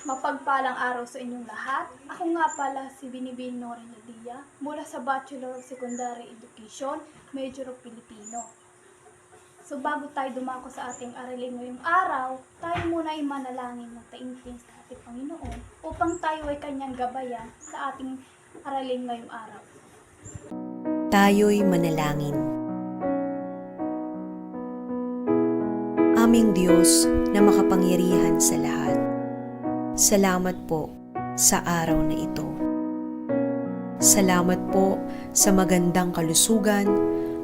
Mapagpalang araw sa inyong lahat. Ako nga pala si Binibin Norin Ladia mula sa Bachelor of Secondary Education, Major of Filipino. So bago tayo dumako sa ating aralin ngayong araw, tayo muna ay manalangin ng taimtim sa ating Panginoon upang tayo ay kanyang gabayan sa ating aralin ngayong araw. Tayo'y manalangin. Aming Diyos na makapangyarihan sa lahat, salamat po sa araw na ito. Salamat po sa magandang kalusugan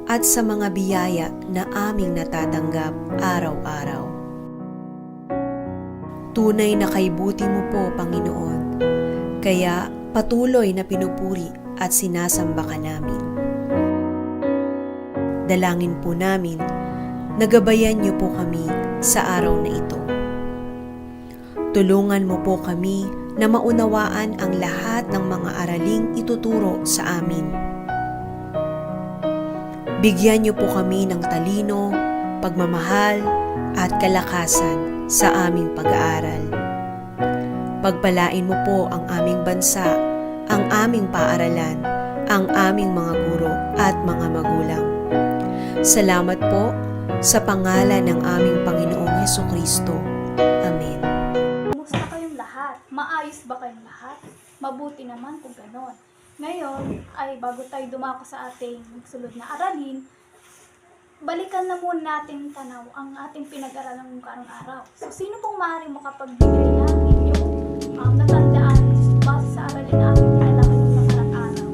at sa mga biyaya na aming natatanggap araw-araw. Tunay na kaibuti mo po, Panginoon, kaya patuloy na pinupuri at sinasamba ka namin. Dalangin po namin, nagabayan niyo po kami sa araw na ito. Tulungan mo po kami na maunawaan ang lahat ng mga araling ituturo sa amin. Bigyan niyo po kami ng talino, pagmamahal at kalakasan sa aming pag-aaral. Pagpalain mo po ang aming bansa, ang aming paaralan, ang aming mga guro at mga magulang. Salamat po sa pangalan ng aming Panginoong Hesukristo. Amen. Kumusta kayong lahat? Maayos ba kayong lahat? Mabuti naman kung ganon. Ngayon ay bago tayo dumako sa ating sunod na aralin, balikan na muna natin tanaw ang ating pinag-aralan ng karong araw. So sino pong maaaring makapagbigay ng inyong natandaan base sa aralin na ating pinalaman ng karong araw?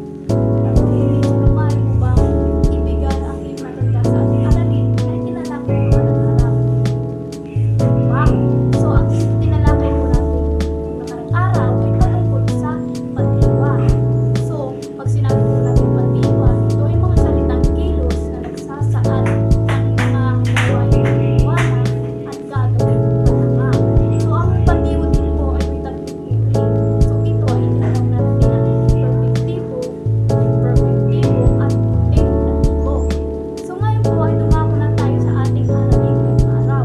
Sino maaaring mo bang ibigay ang inyong natandaan sa ating aralin na tinalakay ng karong araw? Wow! So ang tinalakay po natin ng karong araw ay patungkol sa pagdiwa. So pag sinabi po natin pagdiwa, ito ay mga salitang kilos na nagsasaad ng mga gawain ng liwanag at gagawin palama. So ang pagdiwa din po ay may tatlong uri. So ito ay tinatawag natin na perpektibo, imperfektibo at imperfektibo. So ngayon po ay dumako na tayo sa ating aralin ngayong araw.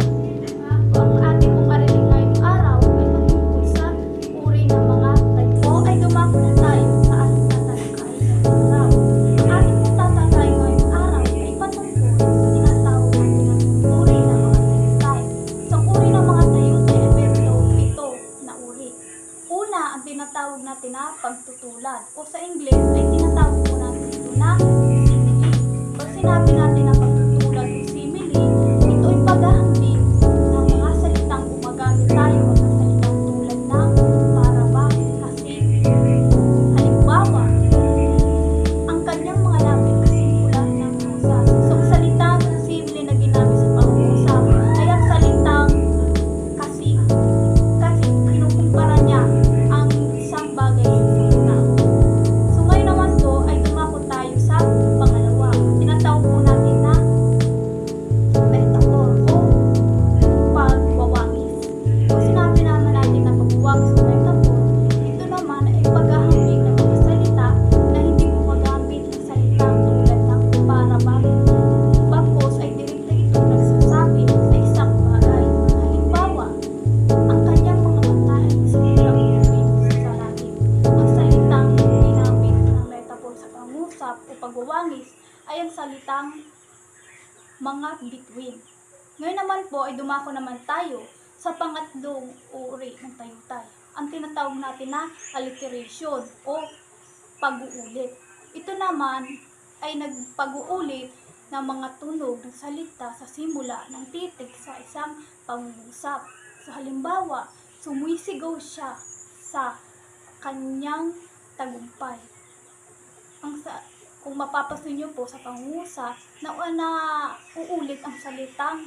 Ang ating pong aralin ngayong araw ay tungkol sa uri ng mga tayo. Ay dumako na tayo sa ating tatalakay ngayong araw. Ang ating pong tatalakay ngayong araw ay patungkol sa tinatawag natin na uri ng mga tayutay. So ang uri ng mga tayutay ay mayroong 7 na uri. Una, ang tinatawag natin na pagtutulad o sa English ay tinatawag po natin ito na simile. Pag sinabi natin na pagtutulad o simile, ito ay paghahambing ng mga salitang gumagamit tayo ng salitang tulad ng para ba, kasi. Halimbawa, ang kanyang mga lapit kasimpulan ng husas. So ang salitang simile na ginamit sa pangungusap ay ang salitang kasi. Kasi kinukumpara niya ang isang bagay sa isang tao. So ngayon naman po ay dumako tayo sa pangalawa. Tinatawag po natin na metaphor o pagwawangis. Kung sinabi naman natin na pagwawangis o metaphor, ito naman ay paghahambing ng mga salita na hindi gumagamit ng salitang tulad ng para ba. Bagkus ay direkta ito nagsasabi sa isang bagay. Halimbawa, ang kanyang mga mata ay simulang ituwid sa langit. Ang salitang ginamit na metaphor sa pangusap o pagwawangis ay ang salitang mga bituin. Ngayon naman po ay dumako naman tayo sa pangatlong uri ng tayutay. Ang tinatawag natin na alliteration o pag-uulit. Ito naman ay nagpag-uulit ng mga tunog ng salita sa simula ng titik sa isang pangungusap. So halimbawa, sumisigaw siya sa kanyang tagumpay. Kung mapapasin niyo po sa pangungusap, na uulit ang salitang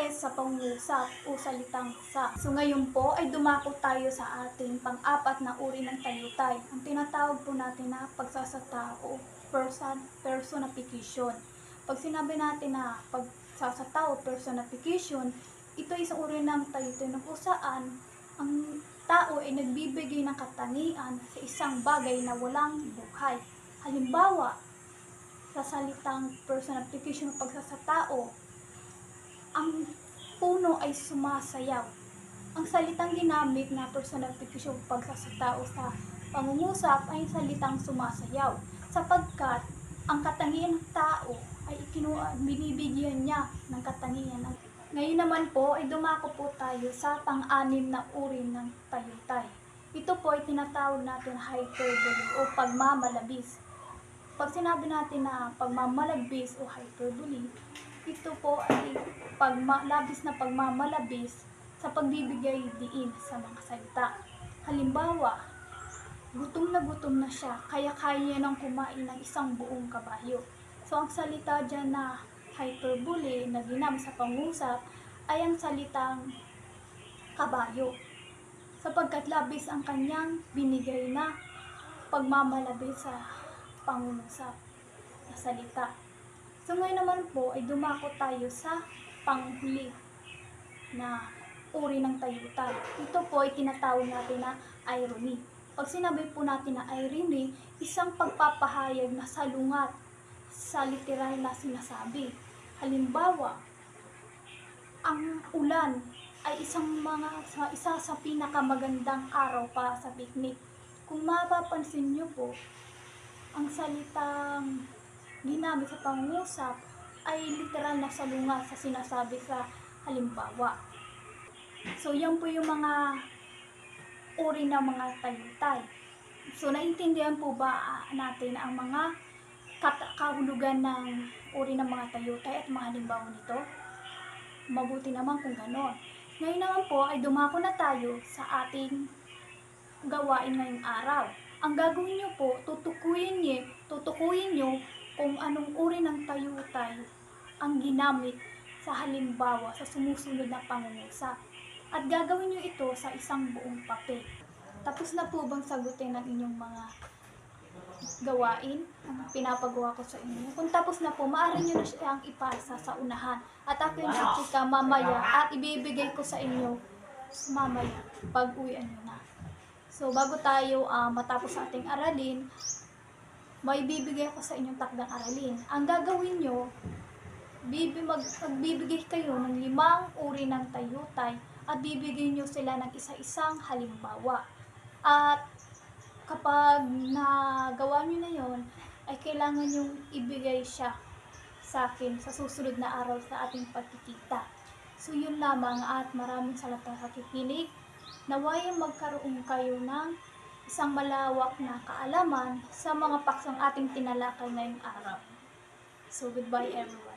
sa pangungusap o salitang sa. So ngayon po ay dumako tayo sa ating pang-apat na uri ng tayutay. Ang tinatawag po natin na pagsasatao, personification. Pag sinabi natin na pagsasatao, personification, ito ay isang uri ng tayutay na kung saan ang tao ay nagbibigay ng katangian sa isang bagay na walang buhay. Halimbawa, sa salitang personification ng pagsasatao, ang puno ay sumasayaw. ang salitang ginamit na personification pagsasatao sa pangungusap ay salitang sumasayaw, sapagkat ang katangian ng tao ay binibigyan niya ng katangian. Ngayon naman po ay dumako po tayo sa pang-anim na uri ng tayutay. Ito po ay tinatawag natin hyperbole o pagmamalabis. Pag sinabi natin na pagmamalabis o hyperbole, ito po ay labis na pagmamalabis sa pagbibigay diin sa mga salita. Halimbawa, gutom na siya, kaya kaya niya nang kumain ng isang buong kabayo. So, ang salita dyan na hyperbole na ginamit sa pangusap ay ang salitang kabayo, sapagkat labis ang kanyang binigay na pagmamalabis sa pangungusap na salita. So, ngayon naman po ay dumako tayo sa panghuli na uri ng tayutay. Ito po ay tinatawag natin na irony. Pag sinabi po natin na irony, isang pagpapahayag na salungat sa literal na sinasabi. Halimbawa, ang ulan ay isa sa pinakamagandang araw para sa picnic. Kung mapapansin nyo po, ang salitang ginamit sa pangungusap ay literal na salungat sa sinasabi sa halimbawa. So, yan po yung mga uri ng mga tayutay. So, naintindihan po ba natin ang mga kahulugan ng uri ng mga tayutay at mga halimbawa nito? Mabuti naman kung gano'n. Ngayon naman po ay dumako na tayo sa ating gawain ngayong araw. Ang gagawin nyo po, tutukuyin nyo kung anong uri ng tayutay ang ginamit sa halimbawa sa sumusunod na pangungusap. At gagawin nyo ito sa isang buong papel. Tapos na po bang sagutin ang inyong mga gawain ang pinapagawa ko sa inyo? Kung tapos na po, maaari nyo na siyang ipasa sa unahan. At ako yung chika mamaya at ibibigay ko sa inyo mamaya pag uwian nyo na. So, bago tayo matapos sa ating aralin, may bibigay ko sa inyong takdang aralin. Ang gagawin nyo, magbibigay kayo ng 5 uri ng tayutay at bibigyan nyo sila ng isa-isang halimbawa. At kapag nagawa nyo na yon, ay kailangan nyo ibigay siya sa akin sa susunod na araw sa ating pagkikita. So yun lamang at maraming salamat sa pakikinig. Naway magkaroon kayo ng isang malawak na kaalaman sa mga paksang ating tinalakay ngayong araw. So goodbye everyone.